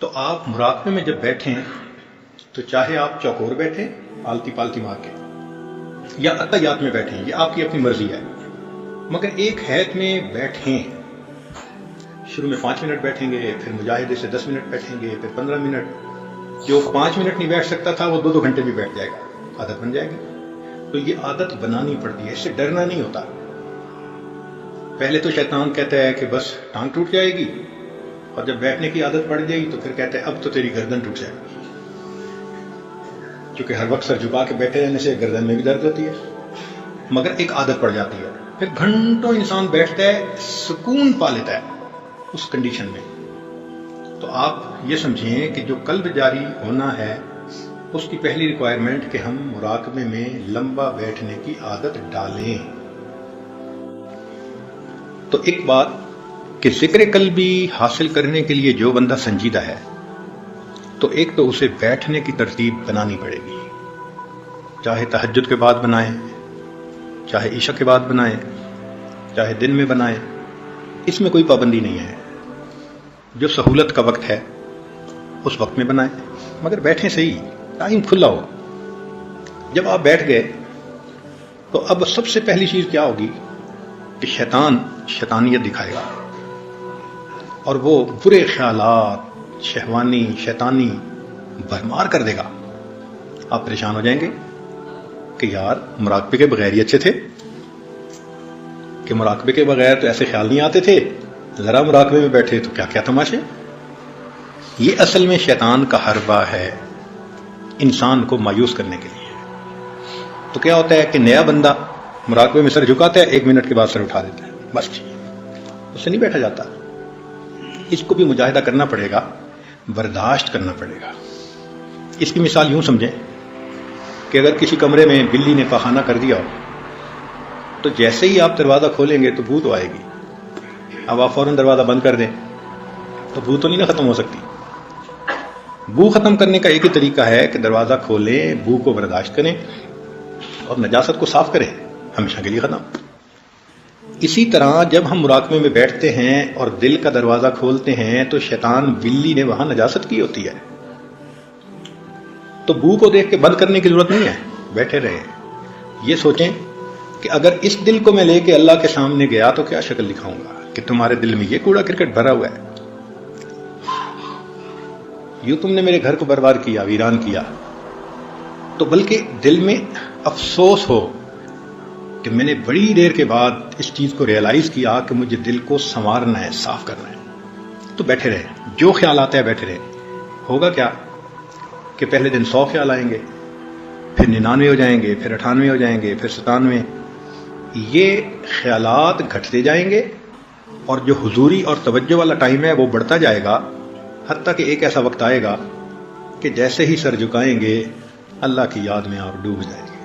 تو آپ مراقبے میں جب بیٹھیں تو چاہے آپ چوکور بیٹھیں آلتی پالتی مار کے یا اتحیات میں بیٹھیں، یہ آپ کی اپنی مرضی ہے، مگر ایک حیت میں بیٹھیں۔ شروع میں 5 منٹ بیٹھیں گے، پھر مجاہدے سے 10 منٹ بیٹھیں گے، پھر 15 منٹ۔ جو 5 منٹ نہیں بیٹھ سکتا تھا وہ 2 گھنٹے بھی بیٹھ جائے گا، عادت بن جائے گی۔ تو یہ عادت بنانی پڑتی ہے، اس سے ڈرنا نہیں ہوتا۔ پہلے تو شیطان کہتا ہے کہ بس ٹانگ ٹوٹ جائے گی، اور جب بیٹھنے کی عادت پڑ جائے گی تو پھر کہتا ہے اب تو تیری گردن ٹوٹ جائے گی، کیونکہ ہر وقت سر جھکا کے بیٹھے رہنے سے گردن میں بھی درد ہوتی ہے۔ مگر ایک عادت پڑ جاتی ہے، پھر گھنٹوں انسان بیٹھتا ہے، سکون پا لیتا ہے اس کنڈیشن میں۔ تو آپ یہ سمجھیں کہ جو قلب جاری ہونا ہے اس کی پہلی ریکوائرمنٹ کہ ہم مراقبے میں لمبا بیٹھنے کی عادت ڈالیں۔ تو ایک بات کہ ذکر قلبی حاصل کرنے کے لیے جو بندہ سنجیدہ ہے تو ایک تو اسے بیٹھنے کی ترتیب بنانی پڑے گی، چاہے تہجد کے بعد بنائیں، چاہے عشاء کے بعد بنائیں، چاہے دن میں بنائیں، اس میں کوئی پابندی نہیں ہے۔ جو سہولت کا وقت ہے اس وقت میں بنائیں، مگر بیٹھیں صحیح، ٹائم کھلا ہو۔ جب آپ بیٹھ گئے تو اب سب سے پہلی چیز کیا ہوگی کہ شیطان شیطانیت دکھائے گا، اور وہ برے خیالات شہوانی شیطانی بھرمار کر دے گا۔ آپ پریشان ہو جائیں گے کہ یار مراقبے کے بغیر ہی اچھے تھے، کہ مراقبے کے بغیر تو ایسے خیال نہیں آتے تھے، ذرا مراقبے میں بیٹھے تو کیا کیا تماشے۔ یہ اصل میں شیطان کا حربہ ہے انسان کو مایوس کرنے کے لیے۔ تو کیا ہوتا ہے کہ نیا بندہ مراقبے میں سر جھکاتا ہے، 1 منٹ کے بعد سر اٹھا دیتا ہے، بس اس سے نہیں بیٹھا جاتا۔ اس کو بھی مجاہدہ کرنا پڑے گا، برداشت کرنا پڑے گا۔ اس کی مثال یوں سمجھیں کہ اگر کسی کمرے میں بلی نے پاخانہ کر دیا ہو تو جیسے ہی آپ دروازہ کھولیں گے تو بو تو آئے گی، اب آپ فوراً دروازہ بند کر دیں تو بو تو نہیں نہ ختم ہو سکتی۔ بو ختم کرنے کا ایک ہی طریقہ ہے کہ دروازہ کھولیں، بو کو برداشت کریں اور نجاست کو صاف کریں، ہمیشہ کے لیے ختم۔ اسی طرح جب ہم مراقبے میں بیٹھتے ہیں اور دل کا دروازہ کھولتے ہیں تو شیطان بلی نے وہاں نجاست کی ہوتی ہے، تو بو کو دیکھ کے بند کرنے کی ضرورت نہیں ہے، بیٹھے رہیں۔ یہ سوچیں کہ اگر اس دل کو میں لے کے اللہ کے سامنے گیا تو کیا شکل دکھاؤں گا کہ تمہارے دل میں یہ کوڑا کرکٹ بھرا ہوا ہے، یوں تم نے میرے گھر کو برباد کیا، ویران کیا۔ تو بلکہ دل میں افسوس ہو کہ میں نے بڑی دیر کے بعد اس چیز کو ریئلائز کیا کہ مجھے دل کو سنوارنا ہے، صاف کرنا ہے۔ تو بیٹھے رہیں، جو خیال آتا ہے بیٹھے رہیں۔ ہوگا کیا کہ پہلے دن 100 خیال آئیں گے، پھر 99 ہو جائیں گے، پھر 98 ہو جائیں گے، پھر 97۔ یہ خیالات گھٹتے جائیں گے اور جو حضوری اور توجہ والا ٹائم ہے وہ بڑھتا جائے گا، حتیٰ کہ ایک ایسا وقت آئے گا کہ جیسے ہی سر جھکائیں گے اللہ کی یاد میں آپ ڈوب جائیں گے،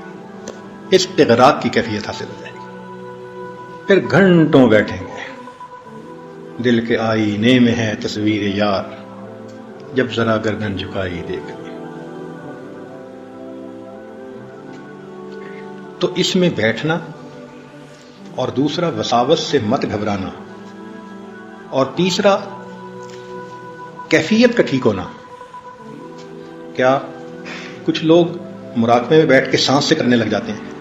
استغراق کی کیفیت حاصل ہو جائے گی۔ پھر گھنٹوں بیٹھیں گے، دل کے آئینے میں ہے تصویر یار، جب ذرا گردن جھکائی دیکھ لی۔ تو اس میں بیٹھنا، اور دوسرا وساوس سے مت گھبرانا، اور تیسرا کیفیت کا ٹھیک ہونا۔ کیا کچھ لوگ مراقبے میں بیٹھ کے سانس سے کرنے لگ جاتے ہیں،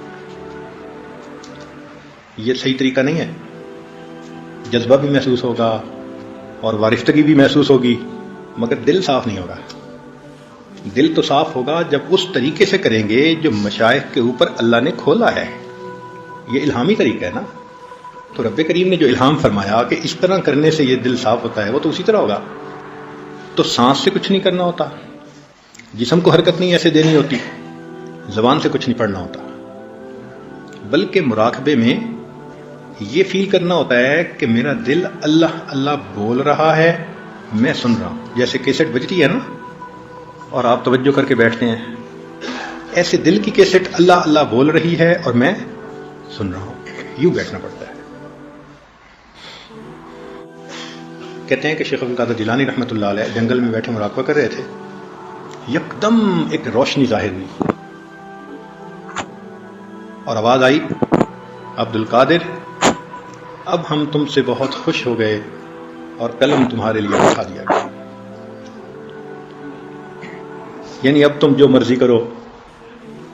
یہ صحیح طریقہ نہیں ہے۔ جذبہ بھی محسوس ہوگا اور وارفتگی بھی محسوس ہوگی، مگر دل صاف نہیں ہوگا۔ دل تو صاف ہوگا جب اس طریقے سے کریں گے جو مشائخ کے اوپر اللہ نے کھولا ہے۔ یہ الہامی طریقہ ہے نا، تو رب کریم نے جو الہام فرمایا کہ اس طرح کرنے سے یہ دل صاف ہوتا ہے، وہ تو اسی طرح ہوگا۔ تو سانس سے کچھ نہیں کرنا ہوتا، جسم کو حرکت نہیں ایسے دینی ہوتی، زبان سے کچھ نہیں پڑھنا ہوتا، بلکہ مراقبے میں یہ فیل کرنا ہوتا ہے کہ میرا دل اللہ اللہ بول رہا ہے، میں سن رہا ہوں۔ جیسے کیسٹ بجتی ہے نا اور آپ توجہ کر کے بیٹھتے ہیں، ایسے دل کی کیسٹ اللہ اللہ بول رہی ہے اور میں سن رہا ہوں، یوں بیٹھنا پڑتا ہے۔ کہتے ہیں کہ شیخ عبد القادر جیلانی رحمۃ اللہ علیہ جنگل میں بیٹھے مراقبہ کر رہے تھے، یکدم ایک روشنی ظاہر ہوئی اور آواز آئی، عبد القادر اب ہم تم سے بہت خوش ہو گئے اور قلم تمہارے لیے اٹھا دیا گیا۔ یعنی اب تم جو مرضی کرو،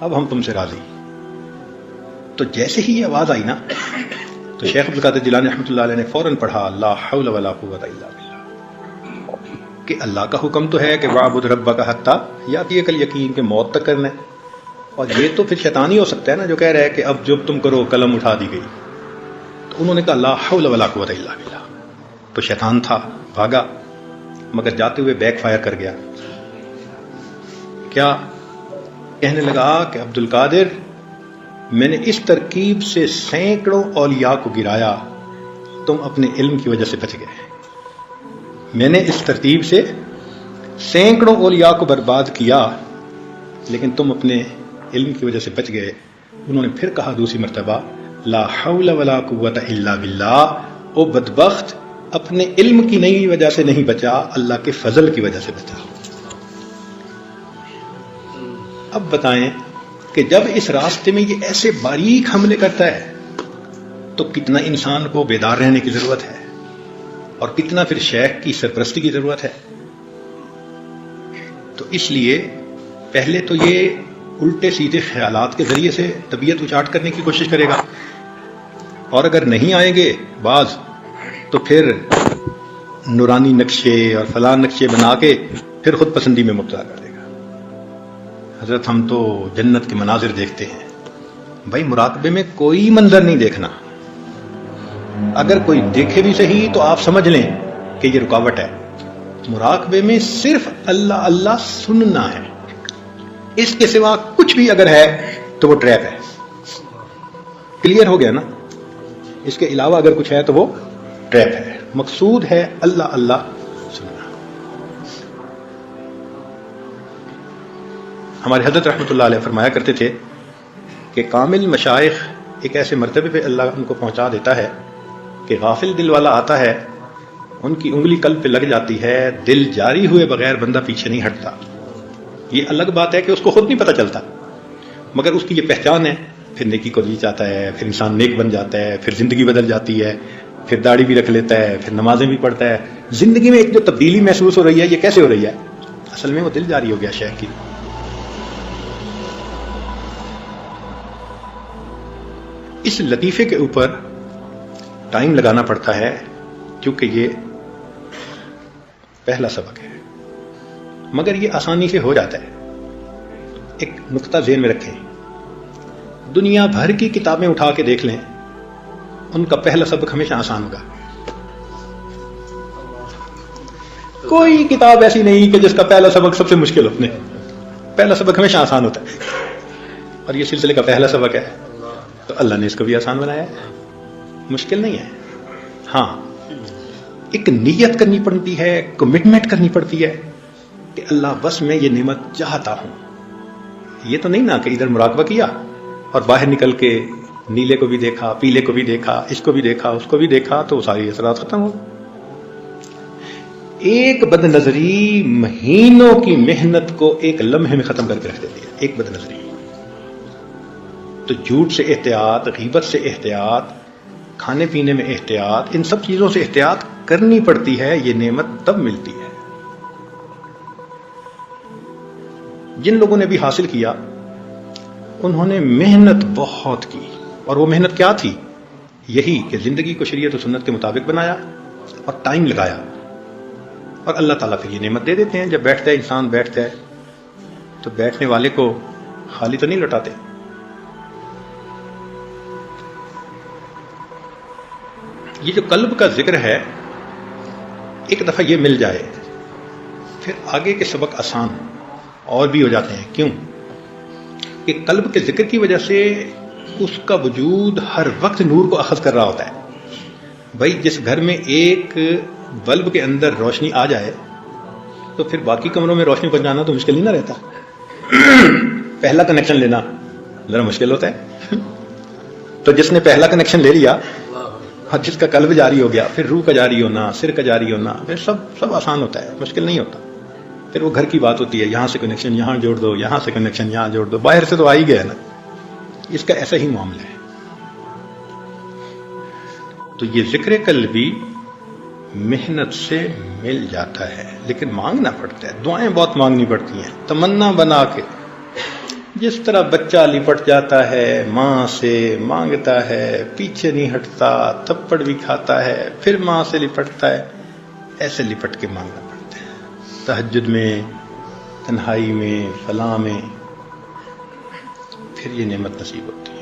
اب ہم تم سے راضی. تو جیسے ہی یہ آواز آئی نا تو شیخ عبد القادر جیلانی رحمۃ اللہ علیہ نے فوراً پڑھا لا حول ولا قوت الا باللہ، کہ اللہ کا حکم تو ہے کہ وَاعْبُدْ رَبَّكَ حَتَّىٰ یَأْتِیَکَ الْیقین، کہ موت تک کرنا ہے. اور یہ تو پھر شیطان ہی ہو سکتا ہے نا جو کہہ رہا ہے کہ اب جب تم کرو قلم اٹھا دی گئی. تو انہوں نے کہا لا حول ولا قوت الا باللہ. تو شیطان تھا، بھاگا، مگر جاتے ہوئے بیک فائر کر گیا. کیا کہنے لگا کہ عبد القادر میں نے اس ترکیب سے سینکڑوں اولیاء کو گرایا، تم اپنے علم کی وجہ سے بچ گئے. میں نے اس ترتیب سے سینکڑوں اولیاء کو برباد کیا لیکن تم اپنے علم کی وجہ سے بچ گئے. انہوں نے پھر کہا دوسری مرتبہ لا حول ولا قوت الا باللہ. او بدبخت، اپنے علم کی نئی وجہ سے نہیں بچا، اللہ کے فضل کی وجہ سے بچا. اب بتائیں کہ جب اس راستے میں یہ ایسے باریک حملے کرتا ہے تو کتنا انسان کو بیدار رہنے کی ضرورت ہے اور کتنا پھر شیخ کی سرپرستی کی ضرورت ہے. تو اس لیے پہلے تو یہ الٹے سیدھے خیالات کے ذریعے سے طبیعت اچاٹ کرنے کی کوشش کرے گا، اور اگر نہیں آئیں گے بعض تو پھر نورانی نقشے اور فلاں نقشے بنا کے پھر خود پسندی میں مبتلا کر دے گا. حضرت ہم تو جنت کے مناظر دیکھتے ہیں. بھائی مراقبے میں کوئی منظر نہیں دیکھنا، اگر کوئی دیکھے بھی صحیح تو آپ سمجھ لیں کہ یہ رکاوٹ ہے. مراقبے میں صرف اللہ اللہ سننا ہے، اس کے سوا کچھ بھی اگر ہے تو وہ ٹریپ ہے. کلیئر ہو گیا نا؟ اس کے علاوہ اگر کچھ ہے تو وہ ٹریپ ہے. مقصود ہے اللہ اللہ سننا. ہمارے حضرت رحمۃ اللہ علیہ فرمایا کرتے تھے کہ کامل مشائخ ایک ایسے مرتبے پہ اللہ ان کو پہنچا دیتا ہے کہ غافل دل والا آتا ہے، ان کی انگلی قلب پہ لگ جاتی ہے، دل جاری ہوئے بغیر بندہ پیچھے نہیں ہٹتا. یہ الگ بات ہے کہ اس کو خود نہیں پتہ چلتا، مگر اس کی یہ پہچان ہے. پھر نیکی کو جی چاہتا ہے، پھر انسان نیک بن جاتا ہے، پھر زندگی بدل جاتی ہے، پھر داڑھی بھی رکھ لیتا ہے، پھر نمازیں بھی پڑھتا ہے. زندگی میں ایک جو تبدیلی محسوس ہو رہی ہے، یہ کیسے ہو رہی ہے؟ اصل میں وہ دل جاری ہو گیا شیخ کی. اس لطیفے کے اوپر ٹائم لگانا پڑتا ہے کیونکہ یہ پہلا سبق ہے، مگر یہ آسانی سے ہو جاتا ہے. ایک نقطہ ذہن میں رکھیں، دنیا بھر کی کتابیں اٹھا کے دیکھ لیں، ان کا پہلا سبق ہمیشہ آسان ہوگا. کوئی کتاب ایسی نہیں کہ جس کا پہلا سبق سب سے مشکل ہو. پہلا سبق ہمیشہ آسان ہوتا ہے، اور یہ سلسلے کا پہلا سبق ہے تو اللہ نے اس کو بھی آسان بنایا ہے، مشکل نہیں ہے. ہاں ایک نیت کرنی پڑتی ہے، کمٹمنٹ کرنی پڑتی ہے کہ اللہ بس میں یہ نعمت چاہتا ہوں. یہ تو نہیں نا کہ ادھر مراقبہ کیا اور باہر نکل کے نیلے کو بھی دیکھا، پیلے کو بھی دیکھا، اس کو بھی دیکھا، اس کو بھی دیکھا تو ساری اثرات ختم ہو. ایک بد نظری مہینوں کی محنت کو ایک لمحے میں ختم کر کے رکھ دیتی ہے. ایک بد نظری. تو جھوٹ سے احتیاط، غیبت سے احتیاط، کھانے پینے میں احتیاط، ان سب چیزوں سے احتیاط کرنی پڑتی ہے. یہ نعمت تب ملتی ہے. جن لوگوں نے بھی حاصل کیا انہوں نے محنت بہت کی، اور وہ محنت کیا تھی؟ یہی کہ زندگی کو شریعت و سنت کے مطابق بنایا اور ٹائم لگایا، اور اللہ تعالیٰ پھر یہ نعمت دے دیتے ہیں. جب بیٹھتا ہے انسان بیٹھتا ہے تو بیٹھنے والے کو خالی تو نہیں لوٹاتے. یہ جو قلب کا ذکر ہے، ایک دفعہ یہ مل جائے پھر آگے کے سبق آسان اور بھی ہو جاتے ہیں. کیوں؟ کہ قلب کے ذکر کی وجہ سے اس کا وجود ہر وقت نور کو اخذ کر رہا ہوتا ہے. بھائی جس گھر میں ایک بلب کے اندر روشنی آ جائے تو پھر باقی کمروں میں روشنی پہنچانا تو مشکل ہی نہ رہتا. پہلا کنیکشن لینا ذرا مشکل ہوتا ہے. تو جس نے پہلا کنیکشن لے لیا اور جس کا قلب جاری ہو گیا، پھر روح کا جاری ہونا، سر کا جاری ہونا، پھر سب آسان ہوتا ہے، مشکل نہیں ہوتا. پھر وہ گھر کی بات ہوتی ہے، یہاں سے کنیکشن یہاں جوڑ دو، یہاں سے کنیکشن یہاں جوڑ دو. باہر سے تو آ ہی گیا نا. اس کا ایسا ہی معاملہ ہے. تو یہ ذکر قلبی محنت سے مل جاتا ہے، لیکن مانگنا پڑتا ہے، دعائیں بہت مانگنی پڑتی ہیں، تمنا بنا کے۔ جس طرح بچہ لپٹ جاتا ہے ماں سے، مانگتا ہے، پیچھے نہیں ہٹتا، تھپڑ بھی کھاتا ہے، پھر ماں سے لپٹتا ہے، ایسے لپٹ کے مانگنا پڑتا ہے۔ تہجد میں، تنہائی میں، فلاں میں، پھر یہ نعمت نصیب ہوتی ہے۔